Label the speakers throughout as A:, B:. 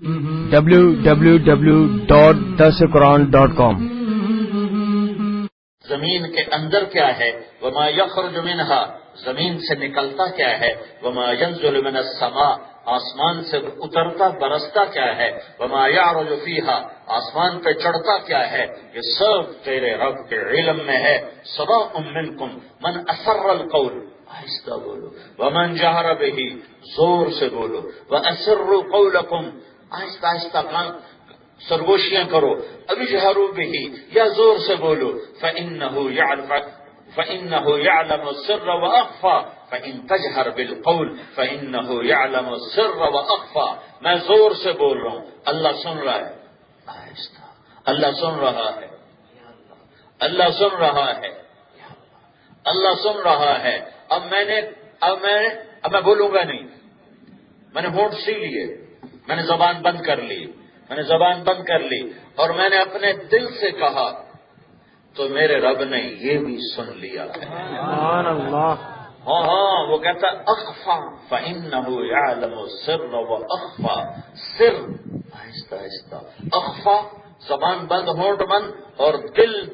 A: www.dasquran.com۔
B: زمین کے اندر کیا ہے، وما یخرج منہا، زمین سے نکلتا کیا ہے، وما ینزل من السماء، آسمان سے اترتا برستا کیا ہے، وما یعرج فیہا، آسمان پہ چڑھتا کیا ہے، یہ سب تیرے رب کے علم میں ہے۔ سواء منکم من اسر القول، آہستہ بولو، ومن جہر بہ، زور سے بولو، واسروا قولکم، آہستہ آہستہ سرگوشیاں کرو، اجہروا بہ، یا زور سے بولو، فإنه يعلم السر وأخفى، فإن تجهر بالقول فإنه يعلم السر وأخفى۔ میں زور سے بول رہا ہوں، اللہ سن رہا ہے، آہستہ، اللہ سن رہا ہے، اللہ سن رہا ہے، اللہ سن رہا ہے۔ اب میں بولوں گا نہیں، میں نے ہونٹ سی لیے، میں نے زبان بند کر لی، میں نے زبان بند کر لی، اور میں نے اپنے دل سے کہا، تو میرے رب نے یہ بھی سن لیا ہے۔
A: سبحان اللہ۔
B: ہاں وہ کہتا اخفا فإنہ یعلم السر واخفا، سر آہستہ آہستہ، اخفا زبان بند ہونٹ بند، اور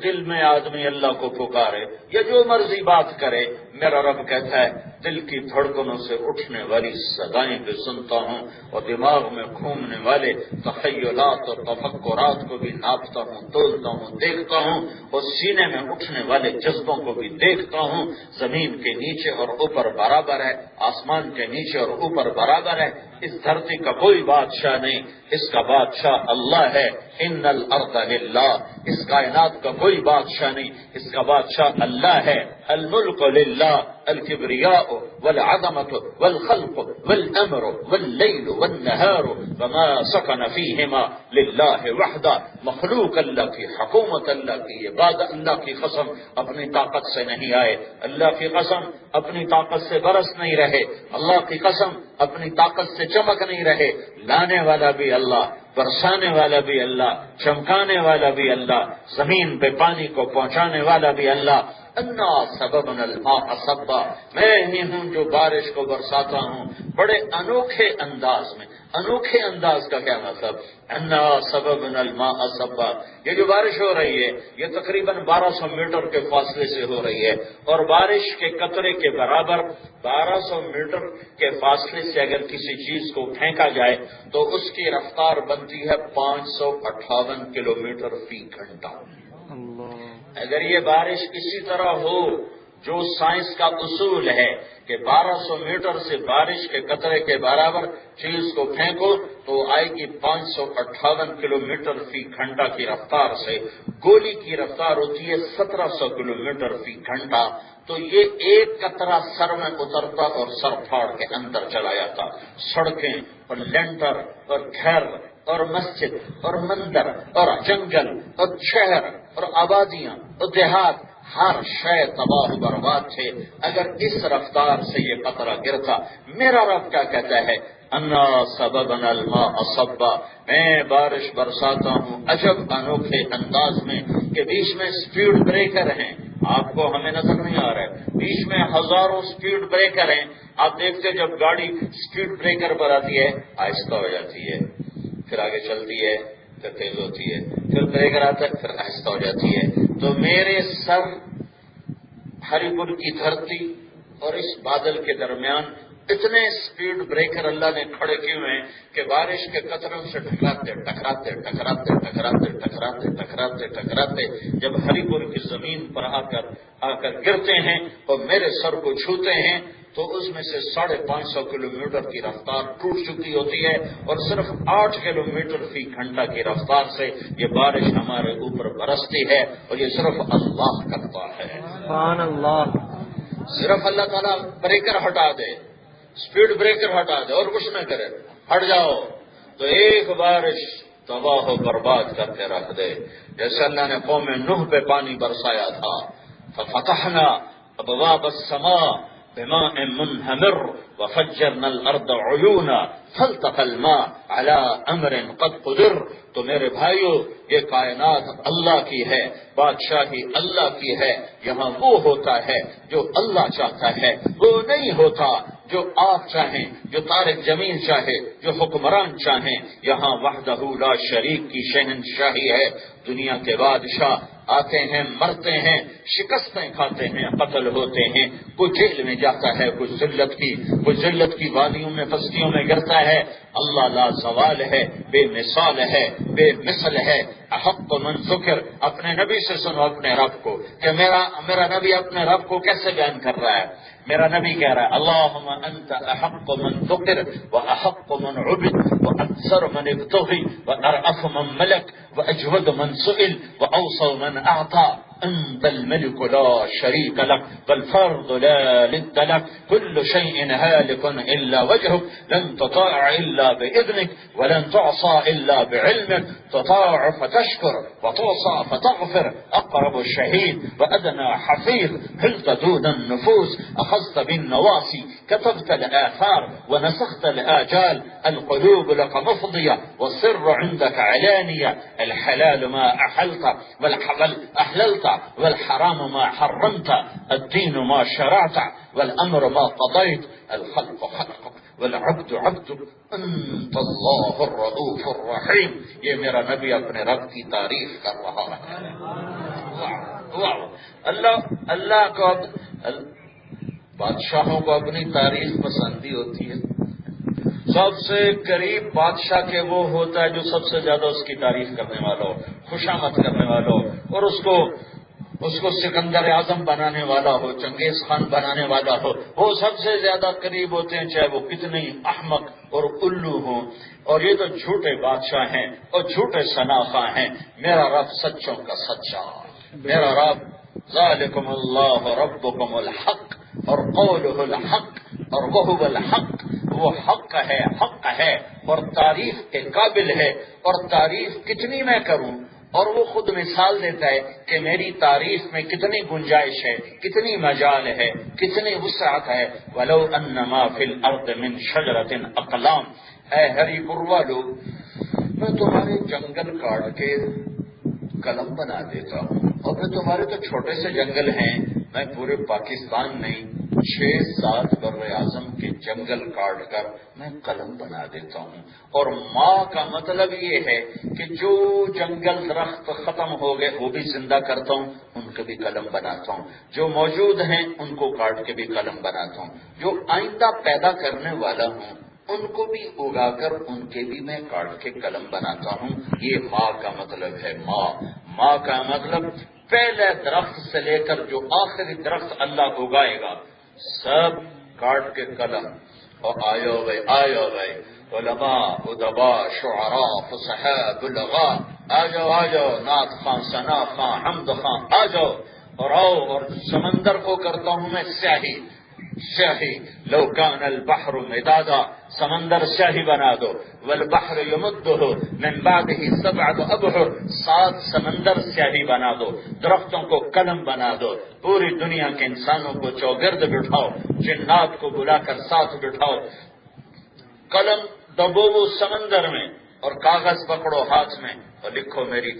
B: دل میں آدمی اللہ کو پکارے یا جو مرضی بات کرے، میرا رب کہتا ہے دل کی دھڑکنوں سے اٹھنے والی صدائیں بھی سنتا ہوں، اور دماغ میں گھومنے والے تخیلات اور تفکرات کو بھی ناپتا ہوں، تولتا ہوں، دیکھتا ہوں، اور سینے میں اٹھنے والے جذبوں کو بھی دیکھتا ہوں۔ زمین کے نیچے اور اوپر برابر ہے، آسمان کے نیچے اور اوپر برابر ہے، اس دھرتی کا کوئی بادشاہ نہیں، اس کا بادشاہ اللہ ہے۔ ان الارض للہ، اس کائنات کا کوئی بادشاہ نہیں، اس کا بادشاہ اللہ ہے۔ الملک للہ، الکبریاء والعظمت والخلق والامر واللیل والنہار وما سکن فیہما للہ وحدہ، مخلوق اللہ کی، حکومت اللہ کی، عبادت اللہ کی قسم اپنی طاقت سے نہیں آئے، اللہ کی قسم اپنی طاقت سے برس نہیں رہے، اللہ کی قسم اپنی طاقت سے چمک نہیں رہے، لانے والا بھی اللہ، برسانے والا بھی اللہ، چمکانے والا بھی اللہ، زمین پہ پانی کو پہنچانے والا بھی اللہ۔ انا سببنا الماء صبا، میں ہی ہوں جو بارش کو برساتا ہوں بڑے انوکھے انداز میں۔ انوکھے انداز کا کیا مطلب؟ انا سببنا الماء صبا، یہ جو بارش ہو رہی ہے یہ تقریباً 1200 میٹر کے فاصلے سے ہو رہی ہے، اور بارش کے قطرے کے برابر 1200 میٹر کے فاصلے سے اگر کسی چیز کو پھینکا جائے تو اس کی رفتار بنتی ہے 558 کلومیٹر فی گھنٹہ۔ اگر یہ بارش اسی طرح ہو جو سائنس کا اصول ہے کہ 1200 میٹر سے بارش کے قطرے کے برابر چیز کو پھینکو تو آئے گی 558 کلومیٹر فی گھنٹہ کی رفتار سے، گولی کی رفتار ہوتی ہے 1700 کلومیٹر فی گھنٹہ، تو یہ ایک قطرہ سر میں اترتا اور سر پھاڑ کے اندر چلا جاتا۔ سڑکیں اور لینٹر اور گھر اور مسجد اور مندر اور جنگل اور شہر اور آبادیاں اور دیہات، ہر شے تباہ و برباد تھے اگر اس رفتار سے یہ قطرہ گرتا۔ میرا رب کیا کہتا ہے؟ انا سببنا الماء صبا، میں بارش برساتا ہوں عجب انوکھے انداز میں کہ بیچ میں سپیڈ بریکر ہیں، آپ کو ہمیں نظر نہیں آ رہا ہے، بیچ میں ہزاروں سپیڈ بریکر ہیں۔ آپ دیکھتے جب گاڑی سپیڈ بریکر پر آتی ہے آہستہ ہو جاتی ہے، پھر آگے چلتی ہے، پھر تیز ہوتی ہے، پھر بریکر آتا ہے، پھر آہستہ ہو جاتی ہے۔ تو میرے سر، ہری پور کی دھرتی اور اس بادل کے درمیان اتنے سپیڈ بریکر اللہ نے کھڑے کیے ہوئے ہیں کہ بارش کے قطروں سے ٹکراتے ٹکراتے ٹکراتے ٹکراتے ٹکراتے ٹکراتے ٹکراتے جب ہری پور کی زمین پر آ کر گرتے ہیں اور میرے سر کو چھوتے ہیں تو اس میں سے 550 کلومیٹر کی رفتار ٹوٹ چکی ہوتی ہے، اور صرف 8 کلومیٹر فی گھنٹہ کی رفتار سے یہ بارش ہمارے اوپر برستی ہے، اور یہ صرف اللہ کرتا ہے۔
A: سبحان اللہ۔
B: صرف اللہ تعالیٰ بریکر ہٹا دے، سپیڈ بریکر ہٹا دے اور کچھ نہ کرے، ہٹ جاؤ تو ایک بارش تباہ و برباد کر کے رکھ دے۔ جیسے اللہ نے قوم نوح پہ پانی برسایا تھا، ففتحنا ابواب السماء بماء منہمر وفجرنا الارض عیونا فالتقى الماء على امر قد قدر۔ تو میرے بھائیو یہ کائنات اللہ کی ہے، بادشاہی اللہ کی ہے، یہاں وہ ہوتا ہے جو اللہ چاہتا ہے، وہ نہیں ہوتا جو آپ چاہیں، جو طارق جمیل چاہے، جو حکمران چاہیں. یہاں وحدہ لا شریک کی شہنشاہی ہے. دنیا کے بادشاہ آتے ہیں، مرتے ہیں، شکستیں کھاتے ہیں، قتل ہوتے ہیں. کوئی جیل میں جاتا ہے، کوئی ذلت کی وادیوں میں پستیوں میں گرتا ہے. اللہ لا زوال ہے، بے مثال ہے، بے مثل ہے. احق من ذکر. اپنے نبی سے سنو اپنے رب کو کہ میرا نبی اپنے رب کو کیسے بیان کر رہا ہے. میرا نبی کہہ رہا ہے اللہم انت احق من ذکر واحق من عبد واکثر من ابتغی وارأف من ملک واجود من سئل واوصى من اعطى. انت الملك لا شريك لك والفرد لا ند لك كل شيء هالك الا وجهك لن تطاع الا باذنك ولن تعصى الا بعلمك تطاع فتشكر وتعصى فتغفر. اقرب الشهيد وادنى حفيظ حلت دون النفوس اخذت بالنواصي كتبت الاثار ونسخت الاجال. القلوب لك مفضيه والسر عندك علانيه. الحلال ما احلت واحللت والحرام ما حرمت. الدين ما شرعت والامر ما قضيت. الخلق خلقك والعبد عبدك انت اللہ الرؤوف الرحیم. یہ میرا نبی اپنے رب کی تعریف کر رہا ہے. اللہ کو بادشاہوں کو اپنی تعریف پسند ہی ہوتی ہے. سب سے قریب بادشاہ کے وہ ہوتا ہے جو سب سے زیادہ اس کی تعریف کرنے والا ہو، خوشامد کرنے والا ہو، اور اس کو سکندر اعظم بنانے والا ہو، چنگیز خان بنانے والا ہو. وہ سب سے زیادہ قریب ہوتے ہیں، چاہے وہ کتنے احمق اور الو ہوں. اور یہ تو جھوٹے بادشاہ ہیں اور جھوٹے شناخواہ ہیں. میرا رب سچوں کا سچا، میرا رب ذالکم اللہ ربکم الحق اور قولہ الحق اور وہو الحق. وہ حق ہے اور تعریف کے قابل ہے. اور تعریف کتنی میں کروں، اور وہ خود مثال دیتا ہے کہ میری تعریف میں کتنی گنجائش ہے، کتنی مجال ہے، کتنی وسعت ہے. ولو انما فی الارض من شجرۃ اقلام. اے ہری پور والو، میں تمہارے جنگل کاٹ کے قلم بنا دیتا ہوں. اور پھر تمہارے تو چھوٹے سے جنگل ہیں، میں پورے پاکستان نہیں 6-7 بر اعظم کے جنگل کاٹ کر میں قلم بنا دیتا ہوں. اور ماں کا مطلب یہ ہے کہ جو جنگل درخت ختم ہو گئے وہ بھی زندہ کرتا ہوں، ان کے بھی قلم بناتا ہوں. جو موجود ہیں ان کو کاٹ کے بھی قلم بناتا ہوں. جو آئندہ پیدا کرنے والا ہوں ان کو بھی اگا کر ان کے بھی میں کاٹ کے قلم بناتا ہوں. یہ ماں کا مطلب ہے. ماں کا مطلب پہلے درخت سے لے کر جو آخری درخت اللہ اگائے گا سب کاٹ کے قلم. اور آیو بھائی علماء ادبا شعراء فصحاء بلغاء آجو نعت خان ثنا خان حمد خان آجو. اور سمندر کو کرتا ہوں میں سیاہی. لو کان البحر مدادا. سمندر سیاہی بنا دو. والبحر یمدہ من بعدہ 7 ابحر. 7 سمندر سیاہی بنا دو. درختوں کو قلم بنا دو. پوری دنیا کے انسانوں کو چوگرد بٹھاؤ، جنات کو بلا کر ساتھ بٹھاؤ، قلم ڈبو سمندر میں اور کاغذ پکڑو ہاتھ میں اور لکھو میری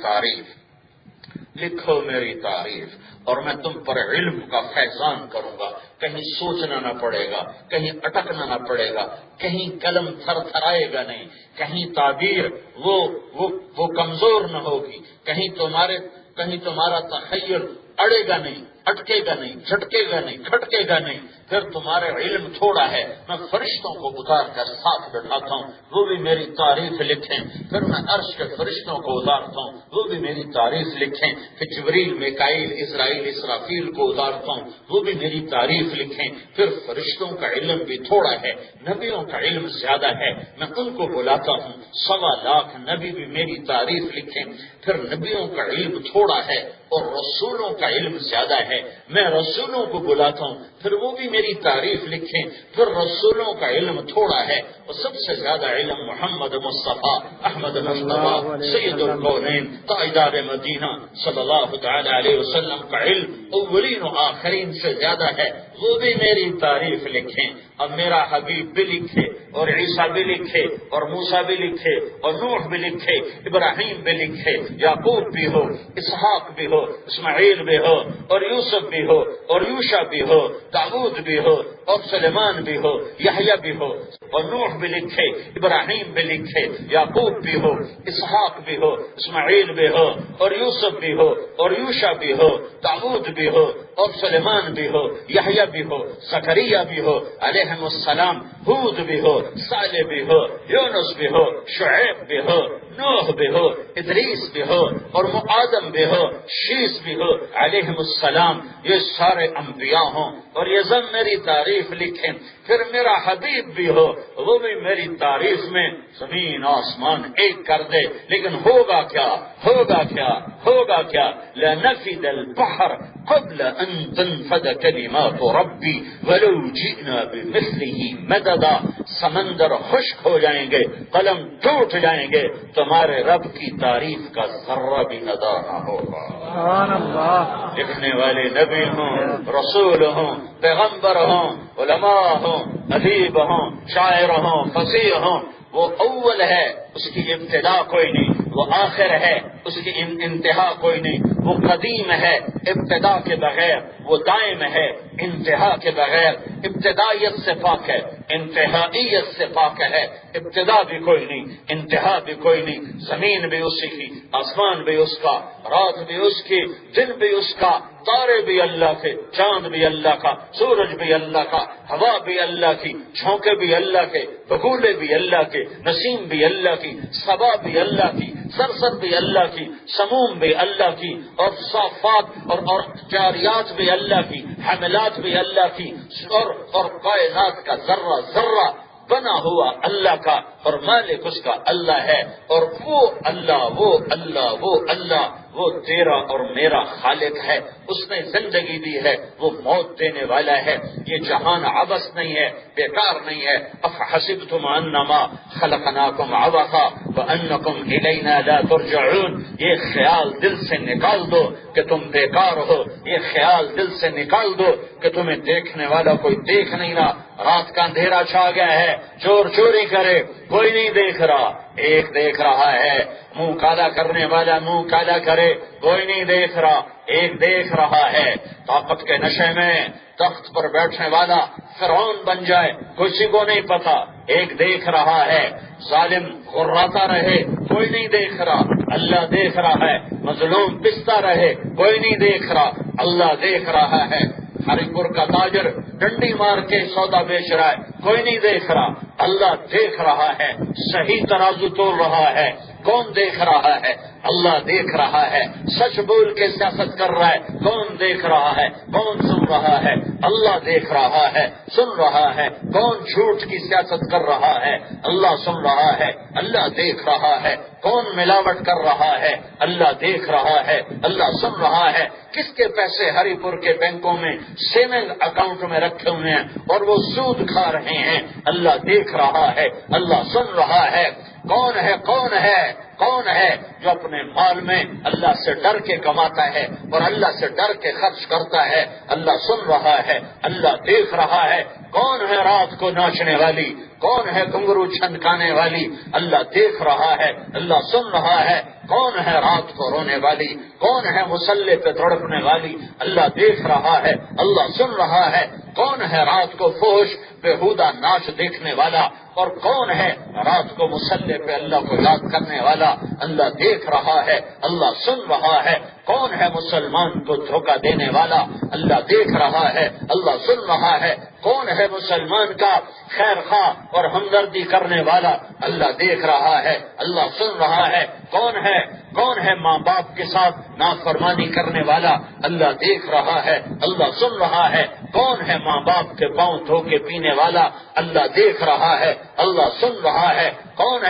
B: تعریف. اور میں تم پر علم کا فیضان کروں گا. کہیں سوچنا نہ پڑے گا، کہیں اٹکنا نہ پڑے گا، کہیں قلم تھر تھرائے گا نہیں، کہیں تعبیر وہ کمزور نہ ہوگی، کہیں تمہارا تخیل اڑے گا نہیں، اٹکے گا نہیں، جھٹکے گا نہیں، کھٹکے گا نہیں. پھر تمہارے علم تھوڑا ہے، میں فرشتوں کو اتار کر ساتھ بٹھاتا ہوں، وہ بھی میری تعریف لکھیں. پھر میں عرش کے فرشتوں کو اتارتا ہوں، وہ بھی میری تعریف لکھیں. پھر جبریل، میکائیل، اسرائیل، اسرافیل کو اتارتا ہوں، وہ بھی میری تعریف لکھیں. پھر فرشتوں کا علم بھی تھوڑا ہے، نبیوں کا علم زیادہ ہے، میں ان کو بلاتا ہوں. 1.25 لاکھ نبی بھی میری تعریف لکھیں. پھر نبیوں کا علم تھوڑا ہے اور رسولوں کا علم زیادہ ہے، میں رسولوں کو بلاتا ہوں، پھر وہ بھی میری تعریف لکھیں. پھر رسولوں کا علم تھوڑا ہے اور سب سے زیادہ علم محمد مصطفیٰ احمد مصطفیٰ سید القونین تاجدار مدینہ صلی اللہ تعالی علیہ وسلم کا علم اولین و آخرین سے زیادہ ہے، وہ بھی میری تعریف لکھیں. اب میرا حبیب بھی لکھے اور عیسیٰ بھی لکھے اور موسیٰ بھی لکھے اور نوح بھی لکھے، ابراہیم بھی لکھے، یعقوب بھی ہو، اسحاق بھی ہو، اسماعیل بھی ہو اور یوسف بھی ہو اور یوشع بھی ہو، داؤد بھی ہو اور سلیمان بھی ہو، یحییٰ بھی ہو، اور نوح بھی لکھے، ابراہیم بھی لکھے، یعقوب بھی ہو، اسحاق بھی ہو، اسماعیل بھی ہو، اور یوسف بھی ہو، اور یوشع بھی ہو، داؤد بھی ہو، اور سلیمان بھی ہو، یحییٰ بھی ہو، زکریا بھی ہو علیہم السلام، ہود بھی ہو، صالح بھی ہو، یونس بھی ہو، شعیب بھی ہو، نوح بھی ہو، ادریس بھی ہو، اور آدم بھی ہو، شیس بھی ہو علیہم السلام، یہ سارے انبیاء ہوں اور یہ سب میری تعریف لکھیں، پھر میرا حبیب بھی ہو وہ بھی میری تعریف میں زمین آسمان ایک کر دے، لیکن ہوگا کیا، ہوگا کیا، ہوگا کیا؟ لنفد البحر قبل ان تنفد کلمات ربی ولو جئنا بمثله مددا، سمندر خشک ہو جائیں گے، قلم ٹوٹ جائیں گے، تمہارے رب کی تعریف کا ذرہ بھی ادا نہ ہوگا۔
A: سبحان اللہ۔
B: لکھنے والے نبی ہوں، رسول ہوں، پیغمبر ہوں، علماء ہوں، ادیب ہوں، شاعر ہوں، فصیح ہوں، وہ اول ہے، اس کی ابتدا کوئی نہیں، وہ آخر ہے، اس کی انتہا کوئی نہیں، وہ قدیم ہے ابتدا کے بغیر، وہ دائم ہے انتہا کے بغیر، ابتدائیت سے پاک ہے، انتہائیت سے پاک ہے، ابتدا بھی کوئی نہیں، انتہا بھی کوئی نہیں، زمین بھی اسی کی، آسمان بھی اس کا، رات بھی اس کی، دن بھی اس کا، تارے بھی اللہ کے، چاند بھی اللہ کا، سورج بھی اللہ کا، ہوا بھی اللہ کی، جھونکے بھی اللہ کے، بگولے بھی اللہ کے، نسیم بھی اللہ کی، صبا بھی اللہ کی، سرسر بھی اللہ کی، سموم بھی اللہ کی، اور صافات اور جاریات بھی اللہ کی، حملات بھی اللہ کی، اور کائنات کا ذرہ ذرہ بنا ہوا اللہ کا، اور مالک اس کا اللہ ہے، اور وہ اللہ وہ اللہ وہ اللہ وہ تیرا اور میرا خالق ہے، اس نے زندگی دی ہے، وہ موت دینے والا ہے، یہ جہان عبث نہیں ہے، بیکار نہیں ہے۔ افحسبتم انما خلقناکم عبثا وانکم الینا لا ترجعون، یہ خیال دل سے نکال دو کہ تم بیکار ہو، یہ خیال دل سے نکال دو کہ تمہیں دیکھنے والا کوئی دیکھ نہیں رہا، رات کا اندھیرا چھا گیا ہے، چور چوری کرے کوئی نہیں دیکھ رہا، ایک دیکھ رہا ہے، منہ کالا کرنے والا منہ کالا کرے کوئی نہیں دیکھ رہا، ایک دیکھ رہا ہے، طاقت کے نشے میں تخت پر بیٹھنے والا فرعون بن جائے کسی کو نہیں پتا، ایک دیکھ رہا ہے، ظالم غراتا رہے کوئی نہیں دیکھ رہا، اللہ دیکھ رہا ہے، مظلوم پستا رہے کوئی نہیں دیکھ رہا، اللہ دیکھ رہا ہے، ہری پور کا تاجر ڈنڈی مار کے سودا بیچ رہا ہے کوئی نہیں دیکھ رہا، اللہ دیکھ رہا ہے، صحیح ترازو تول رہا ہے، کون دیکھ رہا ہے؟ اللہ دیکھ رہا ہے، سچ بول کے سیاست کر رہا ہے کون دیکھ رہا ہے؟ کون سن رہا ہے؟ اللہ دیکھ رہا ہے، سن رہا ہے، کون جھوٹ کی سیاست کر رہا ہے؟ اللہ سن رہا ہے، اللہ دیکھ رہا ہے، کون ملاوٹ کر رہا ہے؟ اللہ دیکھ رہا ہے، اللہ سن رہا ہے، کس کے پیسے ہری پور کے بینکوں میں سیونگ اکاؤنٹ میں رکھے ہوئے ہیں اور وہ سود کھا رہے ہیں؟ اللہ دیکھ رہا ہے، اللہ سن رہا ہے، کون ہے کون ہے کون ہے جو اپنے مال میں اللہ سے ڈر کے کماتا ہے اور اللہ سے ڈر کے خرچ کرتا ہے؟ اللہ سن رہا ہے، اللہ دیکھ رہا ہے، کون ہے رات کو ناچنے والی، کون ہے گھنگرو چھنکانے والی؟ اللہ دیکھ رہا ہے، اللہ سن رہا ہے، کون ہے رات کو رونے والی، کون ہے مسلح پہ تڑپنے والی؟ اللہ دیکھ رہا ہے، اللہ سن رہا ہے، کون ہے رات کو فحش بےہودہ ناچ دیکھنے والا اور کون ہے رات کو مسلح پہ اللہ کو یاد کرنے والا؟ اللہ دیکھ رہا ہے، اللہ سن رہا ہے، کون ہے مسلمان کو دھوکہ دینے والا؟ اللہ دیکھ رہا ہے، اللہ سن رہا ہے، کون ہے مسلمان کا خیر خواہ اور ہمدردی کرنے والا؟ اللہ دیکھ رہا ہے، اللہ سن رہا ہے، کون ہے ماں باپ کے ساتھ نافرمانی کرنے والا؟ اللہ دیکھ رہا ہے، اللہ سن رہا ہے، کون ہے ماں باپ کے پاؤں دھو کے پینے والا؟ اللہ دیکھ رہا ہے، اللہ سن رہا ہے، کون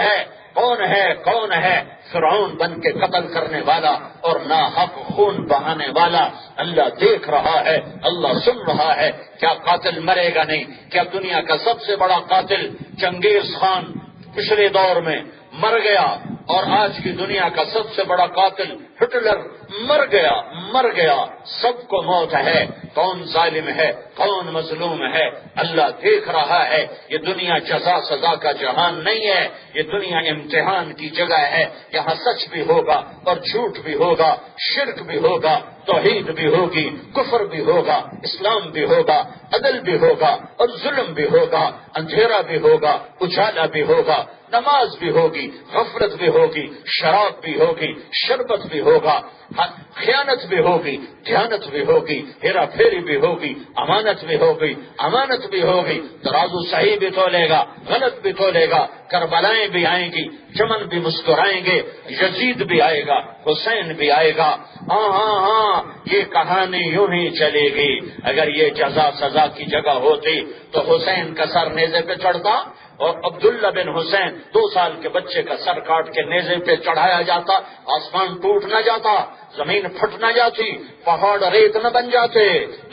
B: ہے فرعون بن کے قتل کرنے والا اور ناحق خون بہانے والا؟ اللہ دیکھ رہا ہے، اللہ سن رہا ہے۔ کیا قاتل مرے گا نہیں؟ کیا دنیا کا سب سے بڑا قاتل چنگیز خان پچھلے دور میں مر گیا اور آج کی دنیا کا سب سے بڑا قاتل ہٹلر مر گیا، سب کو موت ہے۔ کون ظالم ہے، کون مظلوم ہے اللہ دیکھ رہا ہے. یہ دنیا جزا سزا کا جہان نہیں ہے, یہ دنیا امتحان کی جگہ ہے. یہاں سچ بھی ہوگا اور جھوٹ بھی ہوگا, شرک بھی ہوگا, توحید بھی ہوگی, کفر بھی ہوگا, اسلام بھی ہوگا, عدل بھی ہوگا اور ظلم بھی ہوگا, اندھیرا بھی ہوگا, اجالا بھی ہوگا, نماز بھی ہوگی, غفلت بھی ہوگی, شراب بھی ہوگی, شربت بھی ہوگا, خیانت بھی ہوگی, دیانت بھی ہوگی, ہیرا پھیری بھی ہوگی, امانت بھی ہوگی, امانت بھی ہوگی. ترازو صحیح بھی تولے گا, غلط بھی تولے گا, کربلائیں بھی آئیں گی, چمن بھی مسکرائیں گے, یزید بھی آئے گا, حسین بھی آئے گا. ہاں ہاں ہاں, یہ کہانی یوں ہی چلے گی. اگر یہ جزا سزا کی جگہ ہوتی تو حسین کا سر نیزے پہ چڑھتا اور عبداللہ بن حسین 2 سال کے بچے کا سر کاٹ کے نیزے پہ چڑھایا جاتا, آسمان ٹوٹ نہ جاتا, زمین پھٹ نہ جاتی, پہاڑ ریت نہ بن جاتے,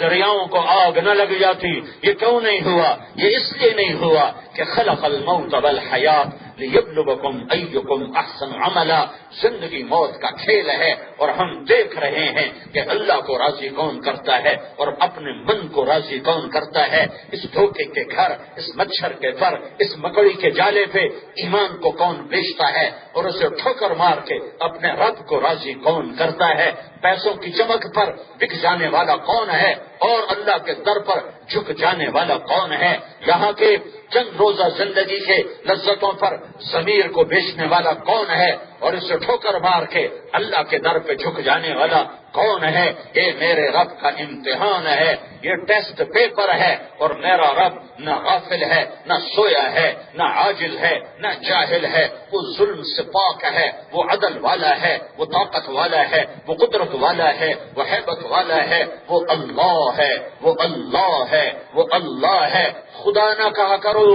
B: دریاؤں کو آگ نہ لگ جاتی. یہ کیوں نہیں ہوا؟ یہ اس لیے نہیں ہوا کہ خلق الموت والحیات لیبلوکم ایکم احسن عملا. زندگی موت کا کھیل ہے اور ہم دیکھ رہے ہیں کہ اللہ کو راضی کون کرتا ہے اور اپنے من کو راضی کون کرتا ہے. اس دھوکے کے گھر, اس مچھر کے پر, اس مکڑی کے جالے پہ ایمان کو کون بیچتا ہے اور اسے ٹھوکر مار کے اپنے رب کو راضی کون کرتا ہے. پیسوں کی چمک پر بک جانے والا کون ہے اور اللہ کے در پر جھک جانے والا کون ہے؟ یہاں کے چند روزہ زندگی کے لذتوں پر ضمیر کو بیچنے والا کون ہے اور اسے ٹھوکر مار کے اللہ کے در پہ جھک جانے والا کون ہے؟ یہ میرے رب کا امتحان ہے, یہ ٹیسٹ پیپر ہے. اور میرا رب نہ غافل ہے, نہ سویا ہے, نہ عاجز ہے, نہ جاہل ہے. وہ ظلم سے پاک ہے, وہ عدل والا ہے, وہ طاقت والا ہے, وہ قدرت والا ہے, وہ ہیبت والا ہے. وہ اللہ ہے, وہ اللہ ہے, وہ اللہ ہے. خدا نہ کہا کرو,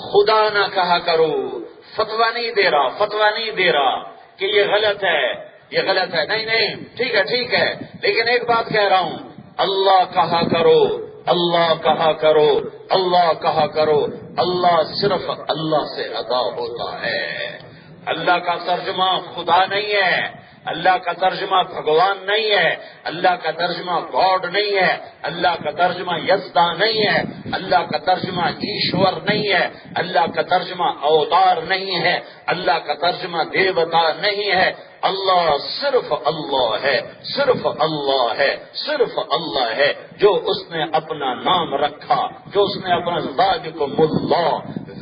B: خدا نہ کہا کرو. فتویٰ نہیں دے رہا, فتویٰ نہیں دے رہا کہ یہ غلط ہے, یہ غلط ہے. نہیں نہیں, ٹھیک ہے ٹھیک ہے, لیکن ایک بات کہہ رہا ہوں, اللہ کہا کرو, اللہ کہا کرو, اللہ کہا کرو. اللہ صرف اللہ سے ادا ہوتا ہے. اللہ کا ترجمہ خدا نہیں ہے, اللہ کا ترجمہ بھگوان نہیں ہے, اللہ کا ترجمہ گاڈ نہیں ہے, اللہ کا ترجمہ یزدا نہیں ہے, اللہ کا ترجمہ ایشور نہیں ہے, اللہ کا ترجمہ اوتار نہیں ہے, اللہ کا ترجمہ دیوتا نہیں ہے. اللہ صرف اللہ ہے, صرف اللہ ہے, صرف اللہ ہے. جو اس نے اپنا نام رکھا, جو اس نے اپنا ذالکم اللہ,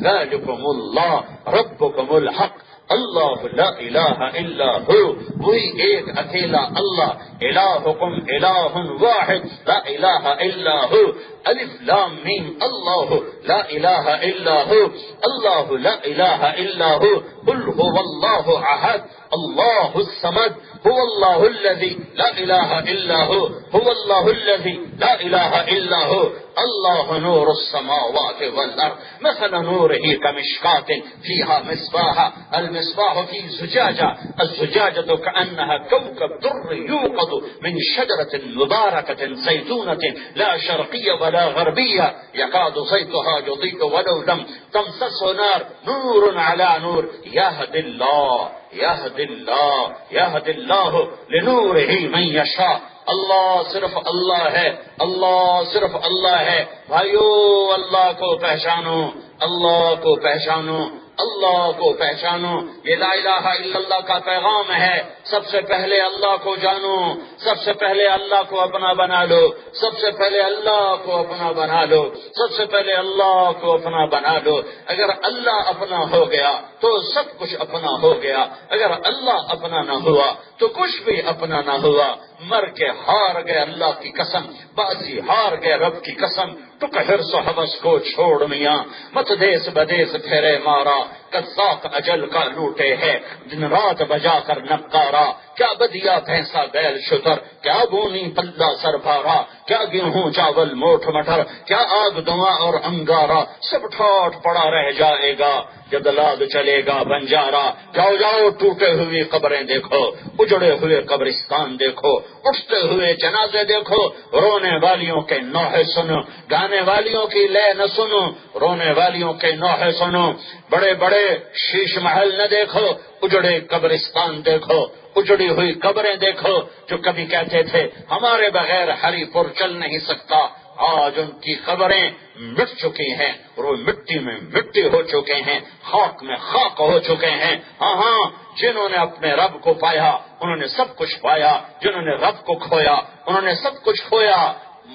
B: ذالکم اللہ ربکم الحق, اللہ لا الہ الا ہو, وہی ایک اکیلا اللہ. الہکم الہ واحد لا الہ الا ہو. الف لام میم اللہ لا الہ الا ہو, اللہ لا الہ الا ہو. قل هو اللہ احد اللہ الصمد هو اللہ الذی لا الہ الا ہو, هو اللہ الذی لا الہ الا ہو. اللہ نور السماوات والارض مثل نورہ کمشکاۃ فیہا مصباح, المصباح فی زجاجہ, الزجاجۃ کأنها کوکب در یوقد من شجرۃ مبارکۃ زیتونۃ لا شرقیہ ولا غربیہ یکاد زیتها یضیء ولو لم تمسسه نار, نور علی نور. یہدی اللہ, یہدی اللہ, یہدی اللہ لنورہ من یشاء. اللہ صرف اللہ ہے, اللہ صرف اللہ ہے. بھائیو, اللہ کو پہچانو, اللہ کو پہچانو, اللہ کو پہچانو. یہ لا الہ الا اللہ کا پیغام ہے. سب سے پہلے اللہ کو جانو, سب سے پہلے اللہ کو اپنا بنا لو, سب سے پہلے اللہ کو اپنا بنا لو, سب سے پہلے اللہ کو اپنا بنا لو. اگر اللہ اپنا ہو گیا تو سب کچھ اپنا ہو گیا. اگر اللہ اپنا نہ ہوا تو کچھ بھی اپنا نہ ہوا. مر کے ہار گئے اللہ کی قسم, بازی ہار گئے رب کی قسم. تو حرص و حوث کو چھوڑ میاں, مت دیس بدیس پھیرے مارا. قذاق اجل کا لوٹے ہے, دن رات بجا کر نقارا. کیا بدیا بھینسا بیل شتر, کیا بونی پلہ سر بھارا, کیا گیہوں چاول موٹ مٹر, کیا آگ دواں اور انگارا. سب ٹھاٹ پڑا رہ جائے گا جب لاد چلے گا بنجارا. جاؤ جاؤ ٹوٹے ہوئے قبریں دیکھو, اجڑے ہوئے قبرستان دیکھو, اٹھتے ہوئے جنازے دیکھو. رونے والیوں کے نوحے سنو, گانے والیوں کی لے نہ سنو, رونے والیوں کے نوحے سنو. بڑے بڑے شیش محل نہ دیکھو, اجڑے قبرستان دیکھو, اجڑی ہوئی قبریں دیکھو جو کبھی کہتے تھے ہمارے بغیر ہری پور چل نہیں سکتا، آج ان کی قبریں مٹ چکی ہیں اور وہ مٹی میں مٹی ہو چکے ہیں، خاک میں خاک ہو چکے ہیں۔ ہاں، جنہوں نے اپنے رب کو پایا انہوں نے سب کچھ پایا، جنہوں نے رب کو کھویا انہوں نے سب کچھ کھویا۔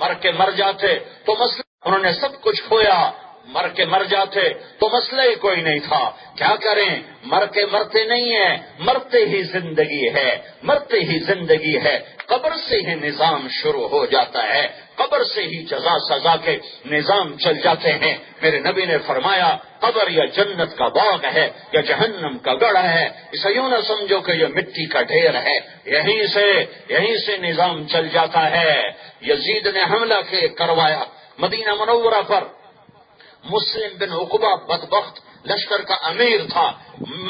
B: مر کے مر جاتے تو مسئلہ، انہوں نے سب کچھ کھویا، مر کے مر جاتے تو مسئلہ ہی کوئی نہیں تھا۔ کیا کریں، مر کے مرتے نہیں ہیں، مرتے ہی زندگی ہے، مرتے ہی زندگی ہے۔ قبر سے ہی نظام شروع ہو جاتا ہے، قبر سے ہی جزا سزا کے نظام چل جاتے ہیں۔ میرے نبی نے فرمایا قبر یا جنت کا باغ ہے یا جہنم کا گڑھا ہے، اسے یوں نہ سمجھو کہ یہ مٹی کا ڈھیر ہے، یہیں سے نظام چل جاتا ہے۔ یزید نے حملہ کروایا مدینہ منورہ پر، مسلم بن عقبہ بدبخت لشکر کا امیر تھا،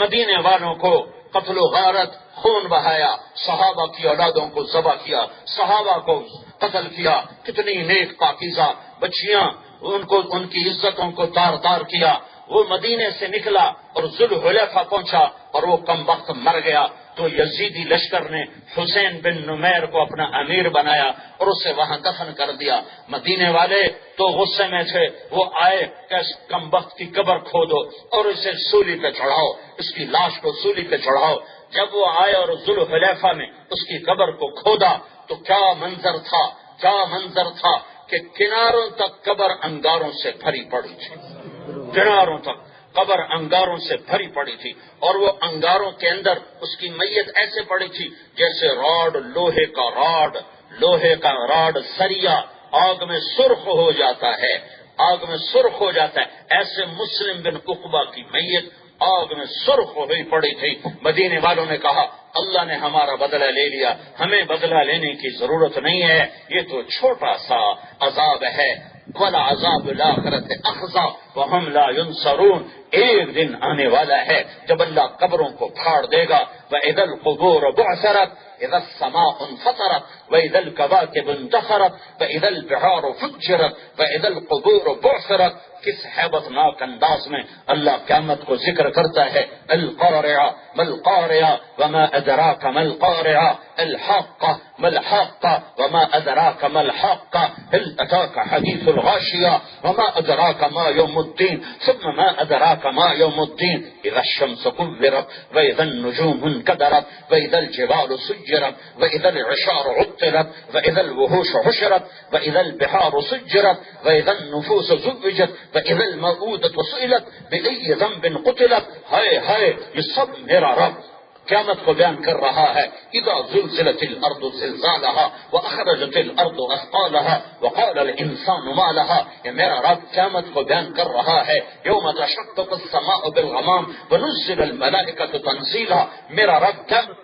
B: مدینے والوں کو قتل و غارت، خون بہایا، صحابہ کی اولادوں کو ذبح کیا، صحابہ کو قتل کیا، کتنی نیک پاکیزہ بچیاں ان کی عزتوں کو تار تار کیا۔ وہ مدینے سے نکلا اور ذوالحلیفہ پہنچا اور وہ کم وقت مر گیا، تو یزیدی لشکر نے حسین بن نمیر کو اپنا امیر بنایا اور اسے وہاں دفن کر دیا۔ مدینے والے تو غصے میں تھے، وہ آئے کہ اس کم وقت کی قبر کھودو اور اسے سولی پہ چڑھاؤ، اس کی لاش کو سولی پہ چڑھاؤ۔ جب وہ آئے اور ذوالحلیفہ میں اس کی قبر کو کھودا تو کیا منظر تھا کہ کناروں تک قبر انگاروں سے بھری پڑی تھی، کناروں تک قبر انگاروں سے بھری پڑی تھی، اور وہ انگاروں کے اندر اس کی میت ایسے پڑی تھی جیسے لوہے کا راڈ سریا آگ میں سرخ ہو جاتا ہے، ایسے مسلم بن عقبہ کی میت آگ میں سرخ ہوئی پڑی تھی۔ مدینے والوں نے کہا اللہ نے ہمارا بدلہ لے لیا، ہمیں بدلہ لینے کی ضرورت نہیں ہے، یہ تو چھوٹا سا عذاب ہے۔ وَلَعَذَابُ الْآخِرَةِ أَخْزَىٰ وَهُمْ لَا يُنصَرُونَ، ایک دن آنے والا ہے جب اللہ قبروں کو پھاڑ دے گا۔ وَإِذَا الْقُبُورُ بُعْثِرَتْ إِذَا السَّمَاءُ انفطرت وَإِذَا الْكَوَاكِبُ انتثرت وَإِذَا الْبِحَارُ فُجِّرَتْ وَإِذَا الْقُبُورُ بُعْثِرَتْ، کس ہیبت ناک انداز میں اللہ قیامت کو ذکر کرتا ہے۔ القارعہ ما القارعہ وما ادراک ما القارعہ، الحاقہ ما الحاقہ وما ادراک ما الحاقہ، هل اتاک حدیث الغاشیہ وما ادراک ما یوم الدین ثم ما ادراک ما یوم الدین، اذا الشمس كورت واذا النجوم انکدرت واذا الجبال سجرت واذا العشار عطلت واذا الوحوش حشرت واذا البحار سجرت واذا النفوس زوجت وَإِذَا الْمَوْءُودَةُ سُئِلَتْ بِأَيِّ ذَنبٍ قُتِلَتْ۔ ہائے یہ سب میرا رب قیامت کو بیان کر رہا ہے۔ اذا زلزلت الارض زلزالها واخرجت الارض اثقالها وقال الانسان ما لها، یہ میرا رب قیامت کو بیان کر رہا ہے۔ یوم تشقق السماء بالغمام ونزل الملائکۃ تنزیلا، میرا رب قیامت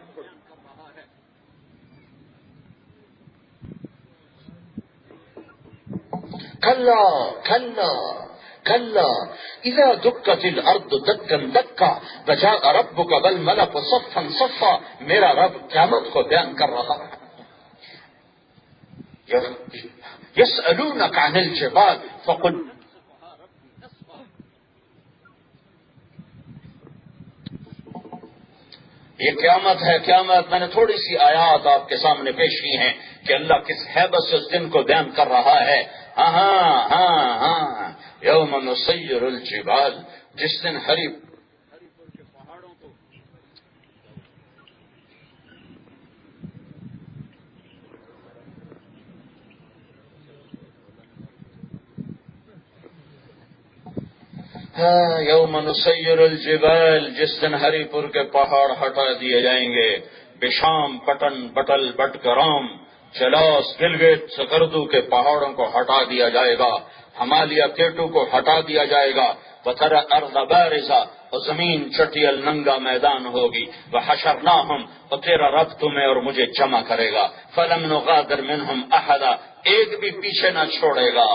B: کلا اذا دکت الارض دکا دکا وجاء ربک والملک صفا صفا، میرا رب قیامت کو بیان کر رہا ہے۔ یسألونک عن الجبال فقل، یہ قیامت ہے، قیامت میں نے تھوڑی سی آیات آپ کے سامنے پیش کی ہیں کہ اللہ کس ہیبت سے اس دن کو بیان کر رہا ہے۔ ہاں یوم نسیر الجبال، جس دن ہری پہاڑوں کو یوم نسیر الجبال، جس دن ہری پور کے پہاڑ ہٹا دیے جائیں گے۔ بشام پٹن بٹل بٹ گرام چلاس گلگت سکردو کے پہاڑوں کو ہٹا دیا جائے گا، ہمالیہ کیٹو کو ہٹا دیا جائے گا۔ وتر ارض بارزہ، اور زمین چٹیل ننگا میدان ہوگی۔ وحشرناہم، اور تیرا رب تمہیں اور مجھے جمع کرے گا۔ فلم نغادر منہم احدا، ایک بھی پیچھے نہ چھوڑے گا۔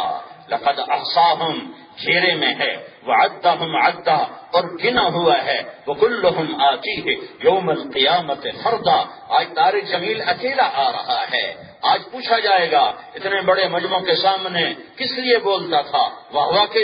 B: لقد احصاہم، گھیرے میں ہے، وعدہم عدا، اور گنا ہوا ہے، وکلہم آتیہ یوم القیامت فردا، آج طارق جمیل اکیلا آ رہا ہے۔ آج پوچھا جائے گا اتنے بڑے مجمع کے سامنے کس لیے بولتا تھا؟ واہ کے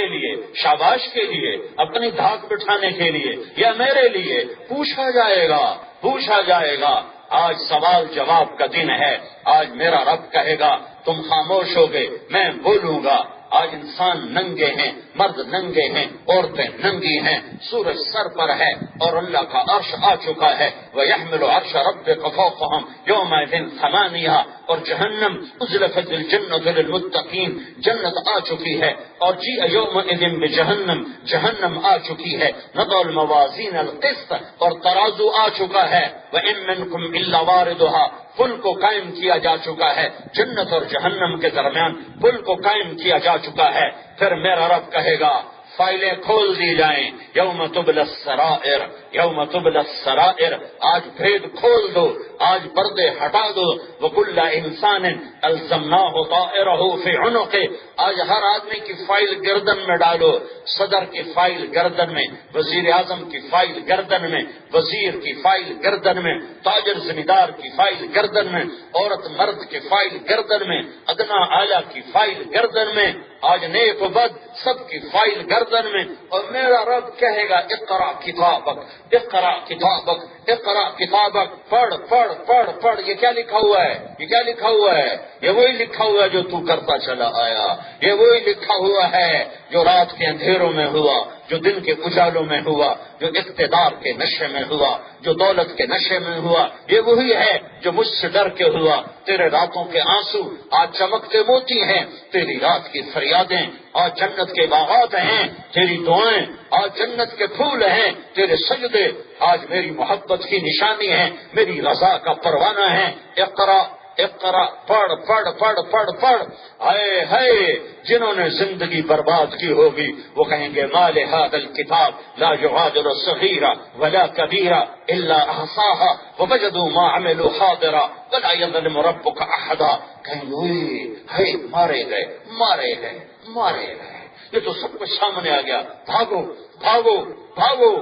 B: لیے، شاباش کے لیے، اپنی دھاک بٹھانے کے لیے، یا میرے لیے؟ پوچھا جائے گا پوچھا جائے گا۔ آج سوال جواب کا دن ہے۔ آج میرا رب کہے گا تم خاموش ہوگے، میں بولوں گا۔ آج انسان ننگے ہیں، مرد ننگے ہیں، عورتیں ننگی ہیں، سورج سر پر ہے اور اللہ کا عرش آ چکا ہے۔ وَيَحْمِلُ عَرْشَ رَبِّكَ فَوْقَهُمْ يَوْمَئِذٍ ثَمَانِيَةٌ، اور جہنم أُزْلِفَتِ الْجَنَّةُ لِلْمُتَّقِينَ، جنت آ چکی ہے، اور يَوْمَئِذٍ بِجَهَنَّمَ، جہنم آ چکی ہے۔ نَضَعُ الْمَوَازِينَ الْقِسْطَ، اور ترازو آ چکا ہے۔ وَإِن مِّنكُمْ إِلَّا وَارِدُهَا، پل کو قائم کیا جا چکا ہے، جنت اور جہنم کے درمیان پل کو قائم کیا جا چکا ہے۔ پھر میرا رب کہے گا فائلیں کھول دی جائیں، یوم تبلی السرائر، یوم تبلی السرائر، آج بھید کھول دو، آج پردے ہٹا دو۔ وکل انسان الزمناہ طائرہ فی عنقہ، آج ہر آدمی کی فائل گردن میں ڈالو، صدر کی فائل گردن میں، وزیر اعظم کی فائل گردن میں، وزیر کی فائل گردن میں، تاجر زمیندار کی فائل گردن میں، عورت مرد کی فائل گردن میں، ادنا اعلیٰ کی فائل گردن میں، آج نیک و بد سب کی فائل گردن میں۔ اور میرا رب کہے گا اقرا کتابک، اقرا کتابک، اقرا کتابک، پڑھ پڑھ پڑھ پڑھ۔ یہ کیا لکھا ہوا ہے؟ یہ کیا لکھا ہوا ہے؟ یہ وہی لکھا ہوا ہے جو تو کرتا چلا آیا، یہ وہی لکھا ہوا ہے جو رات کے اندھیروں میں ہوا، جو دن کے اجالوں میں ہوا، جو اقتدار کے نشے میں ہوا، جو دولت کے نشے میں ہوا، یہ وہی ہے جو مجھ سے ڈر کے ہوا۔ تیرے راتوں کے آنسو آج چمکتے موتی ہیں، تیری رات کی فریادیں آج جنت کے باغات ہیں، تیری دعائیں آج جنت کے پھول ہیں، تیرے سجدے آج میری محبت کی نشانی ہیں، میری رضا کا پروانہ ہے۔ اقرا اقرا، پڑھ پڑھ پڑھ پڑھ پڑھ۔ آئے ہائے، جنہوں نے زندگی برباد کی ہوگی وہ کہیں گے مال ھذا الکتاب لا یغادر صغیرا ولا کبیرا الا احصاها ووجدوا ما عملوا حاضرا ولا یظلم ربک احدا۔ کہیں گے مارے گئے مارے گئے مارے گئے، یہ تو سب کچھ سامنے آ گیا، بھاگو بھاگو بھاگو۔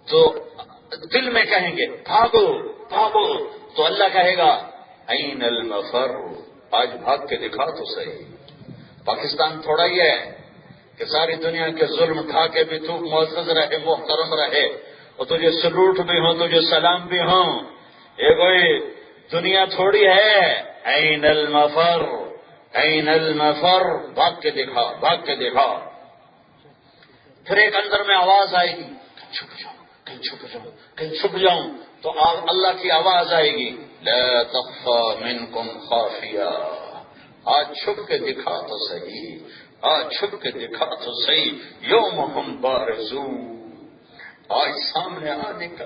B: تو دل میں کہیں گے بھاگو بھاگو، تو اللہ کہے گا این المفر، آج بھاگ کے دکھا تو صحیح۔ پاکستان تھوڑا ہی ہے کہ ساری دنیا کے ظلم کھا کے بھی تو معزز رہے، محترم رہے، اور تجھے سلوٹ بھی ہو، تجھے سلام بھی ہو، یہ کوئی دنیا تھوڑی ہے۔ این المفر، این المفر، بھاگ کے دکھا بھاگ کے دکھا۔ پھر ایک اندر میں آواز آئے گی چھپ جاؤ کہیں چھپ جاؤں کہیں چھپ جاؤں، تو اللہ کی آواز آئے گی لا تخفى منکم خافیہ، آج چھپ کے دکھا تو صحیح، آج چھپ کے دکھا تو صحیح۔ یوم ہم بارزون، آج سامنے آنے کا،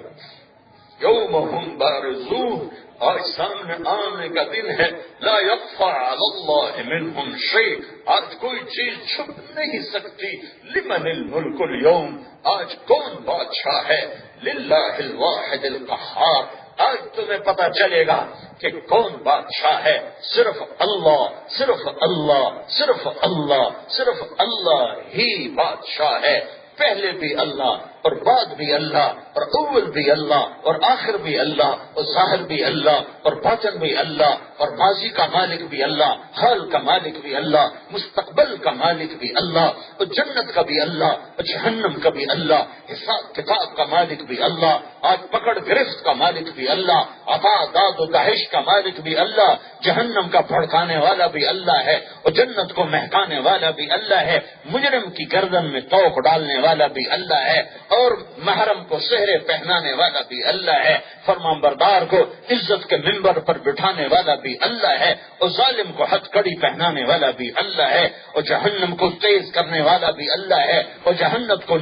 B: یوم ہم بارزون، آج سامنے آنے کا دن ہے۔ لا یخفی علی اللہ منہم شیء، آج کوئی چیز چھپ نہیں سکتی۔ لمن الملک اليوم، آج کون بادشاہ ہے؟ للہ الواحد القہار، آج تمہیں پتہ چلے گا کہ کون بادشاہ ہے۔ صرف اللہ، صرف اللہ، صرف اللہ، صرف اللہ ہی بادشاہ ہے۔ پہلے بھی اللہ اور بعد بھی اللہ، اور اول بھی اللہ اور آخر بھی اللہ، اور ظاہر بھی اللہ اور باطن بھی اللہ، اور ماضی کا مالک بھی اللہ، حال کا مالک بھی اللہ، مستقبل کا مالک بھی اللہ، اور جنت کا بھی اللہ اور جہنم کا بھی اللہ، حساب کتاب کا مالک بھی اللہ، آج پکڑ گرفت کا مالک بھی اللہ، عطا داد و دہش کا مالک بھی اللہ، جہنم کا بھڑکانے والا بھی اللہ ہے، اور جنت کو مہکانے والا بھی اللہ ہے، مجرم کی گردن میں توق ڈالنے والا بھی اللہ ہے، اور محرم کو سہرے پہنانے والا بھی اللہ ہے، فرمانبردار کو عزت کے منبر پر بٹھانے والا بھی اللہ ہے، اور ظالم کو ہتھ کڑی پہنانے والا بھی اللہ ہے، اور جہنم کو تیز کرنے والا بھی اللہ ہے، اور جنت کو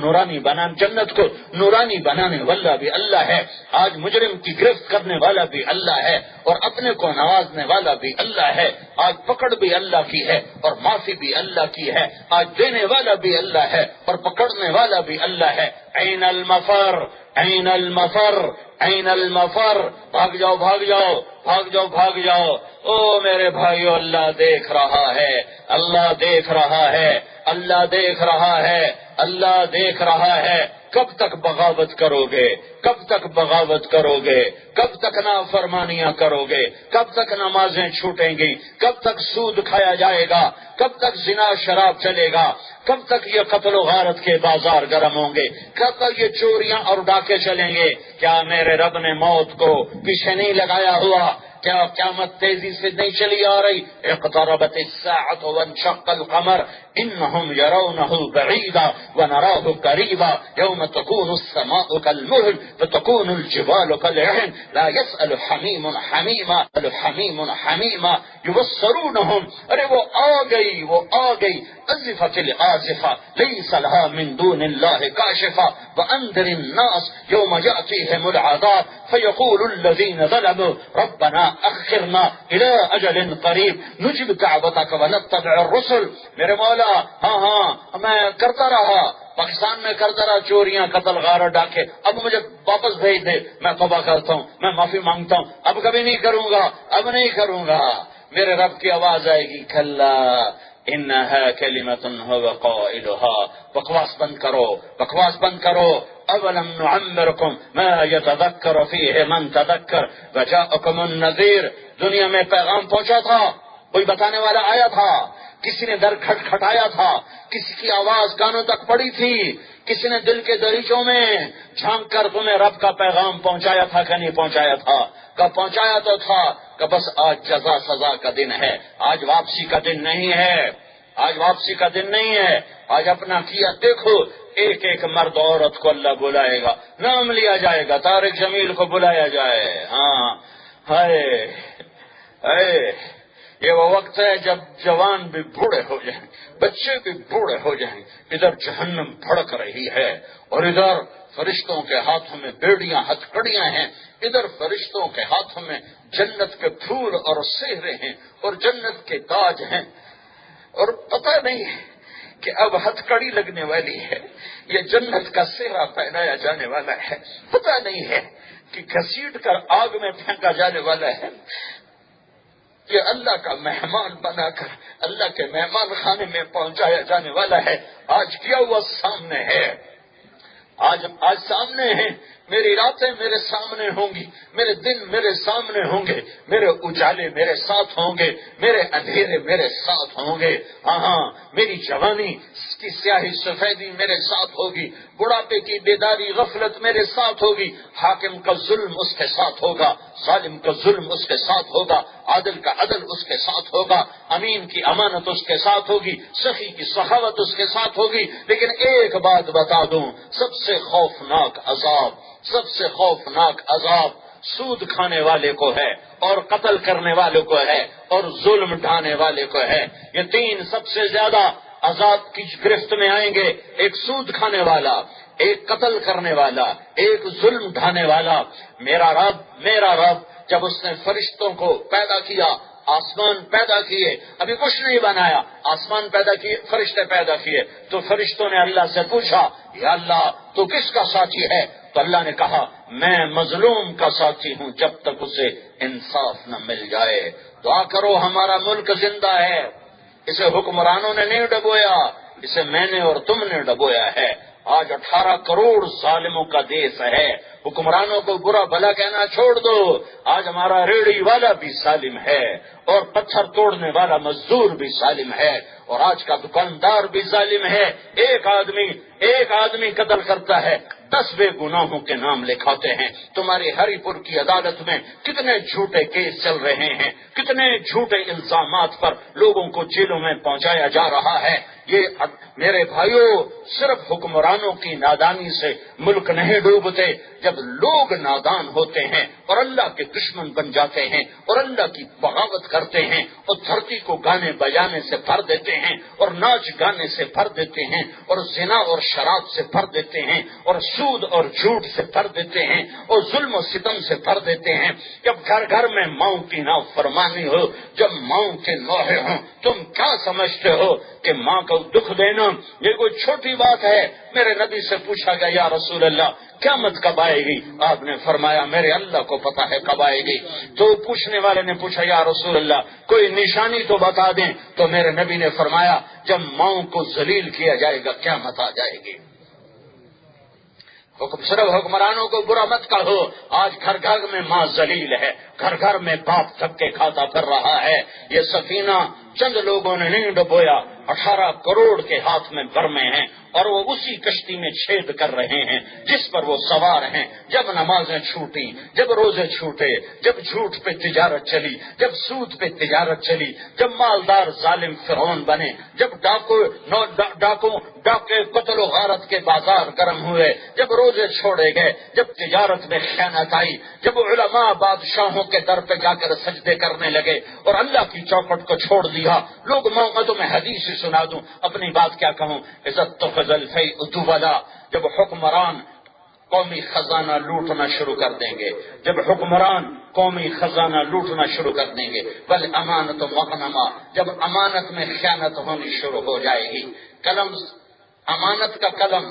B: نورانی بنانے والا بھی اللہ ہے۔ آج مجرم کی گرفت کرنے والا بھی اللہ ہے، اور اپنے کو نوازنے والا بھی اللہ ہے۔ آج پکڑ بھی اللہ کی ہے اور معافی بھی اللہ کی ہے، آج دینے والا بھی اللہ ہے اور پکڑنے والا بھی اللہ ہے۔ این المفر، این المفر، این المفر، بھاگ جاؤ بھاگ جاؤ بھاگ جاؤ بھاگ جاؤ۔ او میرے بھائیو، اللہ دیکھ رہا ہے، اللہ دیکھ رہا ہے، اللہ دیکھ رہا ہے، اللہ دیکھ رہا ہے۔ کب تک بغاوت کرو گے؟ کب تک بغاوت کرو گے؟ کب تک نافرمانیاں کرو گے؟ کب تک نمازیں چھوٹیں گی؟ کب تک سود کھایا جائے گا؟ کب تک زنا شراب چلے گا؟ کب تک یہ قتل و غارت کے بازار گرم ہوں گے؟ کب تک یہ چوریاں اور ڈاکے چلیں گے؟ کیا میرے رب نے موت کو پیچھے نہیں لگایا ہوا؟ کیا قیامت تیزی سے نہیں چلی آ رہی؟ اقتربت الساعة وانشق القمر انهم يرونه بعيدا ونراه قريبا يوم تكون السماء كالمهل فتكون الجبال كالعهن لا يسأل حميم حميما حميم حميما يبصرونهم. ارے وہ آ گئی ازفت الآزفة ليس لها من دون الله كاشفة وأنذر الناس يوم يأتيهم العذاب فيقول الذين ظلموا ربنا أخرنا إلى أجل قريب نجب دعوتك ونتبع الرسل. میرے مولا ہاں میں کرتا رہا، پاکستان میں کرتا رہا چوریاں، قتل غارت ڈاکے، اب مجھے واپس بھیج دے، میں توبہ کرتا ہوں، میں معافی مانگتا ہوں، اب کبھی نہیں کروں گا، اب نہیں کروں گا. میرے رب کی آواز آئے گی کلا انہا کلمۃ هو قائلها. بکواس بند کرو، بکواس بند کرو. اولم نعمرکم ما یتذکر فیہ من تذکر وجاءکم النذیر. دنیا میں پیغام پہنچا تھا، کوئی بتانے والا آیا تھا، کسی نے در کھٹکھٹایا تھا، کسی کی آواز کانوں تک پڑی تھی، کسی نے دل کے دریچوں میں جھانک کر تمہیں رب کا پیغام پہنچایا تھا کہ نہیں پہنچایا تھا؟ کہ پہنچایا تو تھا کہ بس آج جزا سزا کا دن ہے، آج واپسی کا دن نہیں ہے، آج واپسی کا دن نہیں ہے. آج اپنا کیا دیکھو. ایک ایک مرد عورت کو اللہ بلائے گا، نام لیا جائے گا، طارق جمیل کو بلایا جائے. ہاں ہائے یہ وہ وقت ہے جب جوان بھی بوڑھے ہو جائیں، بچے بھی بوڑھے ہو جائیں. ادھر جہنم بھڑک رہی ہے اور ادھر فرشتوں کے ہاتھوں میں بیڑیاں ہتھکڑیاں ہیں، ادھر فرشتوں کے ہاتھوں میں جنت کے پھول اور سہرے ہیں اور جنت کے تاج ہیں. اور پتہ نہیں کہ اب ہتھکڑی لگنے والی ہے یا جنت کا سہرا پہنایا جانے والا ہے. پتہ نہیں ہے کہ گھسیٹ کر آگ میں پھینکا جانے والا ہے کہ اللہ کا مہمان بنا کر اللہ کے مہمان خانے میں پہنچایا جانے والا ہے. آج کیا ہوا سامنے ہے، آج سامنے ہے. میری راتیں میرے سامنے ہوں گی، میرے دن میرے سامنے ہوں گے، میرے اجالے میرے ساتھ ہوں گے، میرے اندھیرے میرے ساتھ ہوں گے. ہاں میری جوانی کی سیاہی سفیدی میرے ساتھ ہوگی، بڑھاپے کی بیداری غفلت میرے ساتھ ہوگی. حاکم کا ظلم اس کے ساتھ ہوگا، ظالم کا ظلم اس کے ساتھ ہوگا، عادل کا عدل اس کے ساتھ ہوگا، امین کی امانت اس کے ساتھ ہوگی، سخی کی سخاوت اس کے ساتھ ہوگی. لیکن ایک بات بتا دوں، سب سے خوفناک عذاب سود کھانے والے کو ہے اور قتل کرنے والے کو ہے اور ظلم ڈھانے والے کو ہے. یہ تین سب سے زیادہ عذاب کی گرفت میں آئیں گے. ایک سود کھانے والا، ایک قتل کرنے والا، ایک ظلم ڈھانے والا. میرا رب جب اس نے فرشتوں کو پیدا کیا، آسمان پیدا کیے، ابھی کچھ نہیں بنایا، آسمان پیدا کیے، فرشتے پیدا کیے، تو فرشتوں نے اللہ سے پوچھا یا اللہ تو کس کا ساتھی ہے؟ تو اللہ نے کہا میں مظلوم کا ساتھی ہوں جب تک اسے انصاف نہ مل جائے. دعا کرو ہمارا ملک زندہ ہے، اسے حکمرانوں نے نہیں ڈبویا، اسے میں نے اور تم نے ڈبویا ہے. آج 18 کروڑ ظالموں کا دیش ہے. حکمرانوں کو برا بھلا کہنا چھوڑ دو. آج ہمارا ریڑھی والا بھی ظالم ہے اور پتھر توڑنے والا مزدور بھی ظالم ہے اور آج کا دکاندار بھی ظالم ہے. ایک آدمی قتل کرتا ہے، 10 بے گناہوں کے نام لکھاتے ہیں. تمہاری ہری پور کی عدالت میں کتنے جھوٹے کیس چل رہے ہیں، کتنے جھوٹے الزامات پر لوگوں کو جیلوں میں پہنچایا جا رہا ہے. یہ میرے بھائیوں صرف حکمرانوں کی نادانی سے ملک نہیں ڈوبتے. جب لوگ نادان ہوتے ہیں اور اللہ کے دشمن بن جاتے ہیں اور اللہ کی بغاوت کرتے ہیں اور دھرتی کو گانے بجانے سے بھر دیتے ہیں اور ناچ گانے سے بھر دیتے ہیں اور زنا اور شراب سے بھر دیتے ہیں اور سود اور جھوٹ سے بھر دیتے ہیں اور ظلم و ستم سے بھر دیتے ہیں. جب گھر گھر میں ماؤں کی نافرمانی ہو، جب ماؤں کے نوحے ہوں، تم کیا سمجھتے ہو کہ ماں کو دکھ دینا یہ کوئی چھوٹی بات ہے؟ میرے نبی سے پوچھا گیا یا رسول اللہ قیامت کب آئے گی؟ آپ نے فرمایا میرے اللہ کو پتا ہے کب آئے گی. تو پوچھنے والے نے پوچھا یا رسول اللہ کوئی نشانی تو بتا دیں. تو میرے نبی نے فرمایا جب ماؤں کو ذلیل کیا جائے گا قیامت آ جائے گی. صرف حکمرانوں کو برا مت کہو، آج گھر گھر میں ماں ذلیل ہے، گھر گھر میں باپ دھکے کھاتا پھر رہا ہے۔ یہ سفینہ چند لوگوں نے نہیں ڈبویا، 18 کروڑ کے ہاتھ میں برمے ہیں اور وہ اسی کشتی میں چھید کر رہے ہیں جس پر وہ سوار ہیں۔ جب نمازیں چھوٹی، جب روزے چھوٹے، جب جھوٹ پہ تجارت چلی، جب سود پہ تجارت چلی، جب مالدار ظالم فرعون بنے، جب ڈاکے قتل و غارت کے بازار گرم ہوئے، جب روزے چھوڑے گئے، جب تجارت میں خیانت آئی، جب علماء بادشاہوں کے در پہ جا کر سجدے کرنے لگے اور اللہ کی چوکھٹ کو چھوڑ دیا، لوگ میں تمہیں حدیث ہی سنا دوں، اپنی بات کیا کہوں۔ عزت تو فضل فی اتوبلا، جب حکمران قومی خزانہ لوٹنا شروع کر دیں گے، جب حکمران قومی خزانہ لوٹنا شروع کر دیں گے، بل امانت و مغنما، جب امانت میں خیانت ہونی شروع ہو جائے گی۔ قلم، امانت کا قلم،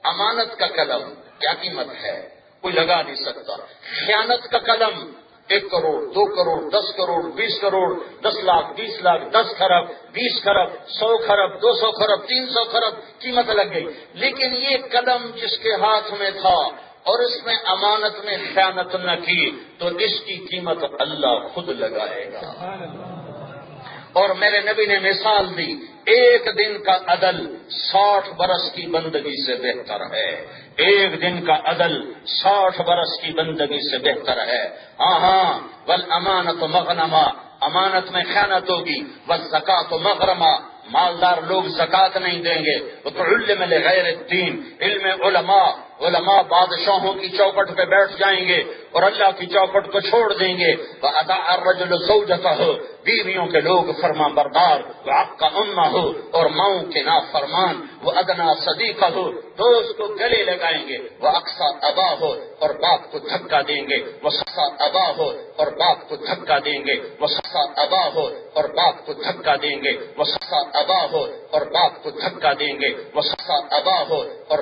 B: امانت کا قلم کیا قیمت ہے، کوئی لگا نہیں سکتا۔ خیانت کا قلم 1 کروڑ، 2 کروڑ، 10 کروڑ، 20 کروڑ، 10 لاکھ، 20 لاکھ، 10 خرب، 20 خرب، 100 خرب، 200 خرب، 300 خرب قیمت لگ گئی۔ لیکن یہ قلم جس کے ہاتھ میں تھا اور اس نے امانت میں خیانت نہ کی تو اس کی قیمت اللہ خود لگائے گا۔ اور میرے نبی نے مثال دی، 1 دن کا عدل 60 برس کی بندگی سے بہتر ہے۔ 1 دن کا عدل 60 برس کی بندگی سے بہتر ہے۔ ہاں والامانت مغنما، امانت میں خیانت ہوگی، والزکات مغرما، مالدار لوگ زکات نہیں دیں گے۔ وتعلم لغیر الدین، علم علماء بادشاہوں کی چوکٹ پہ بیٹھ جائیں گے اور اللہ کی چوکٹ کو چھوڑ دیں گے۔ وَأَطَاعَ الرَّجُلُ زَوْجَتَهُ، بیویوں کے لوگ فرما بردار، وَعَقَّ أُمَّهُ، اور ماؤں کے نافرمان، وَأَدْنَىٰ صَدِيقَهُ، دوست کو گلے لگائیں گے، وَأَقْصَىٰ أَبَاهُ، اور باپ کو دھکا دیں گے، وَسَقَّىٰ أَبَاهُ، اور باپ کو دھکا دیں گے، وَسَقَّىٰ أَبَاهُ، اور باپ کو دھکا دیں گے، وَسَقَّىٰ أَبَاهُ، اور باپ کو دھکا دیں گے، وَسَقَّىٰ أَبَاهُ، اور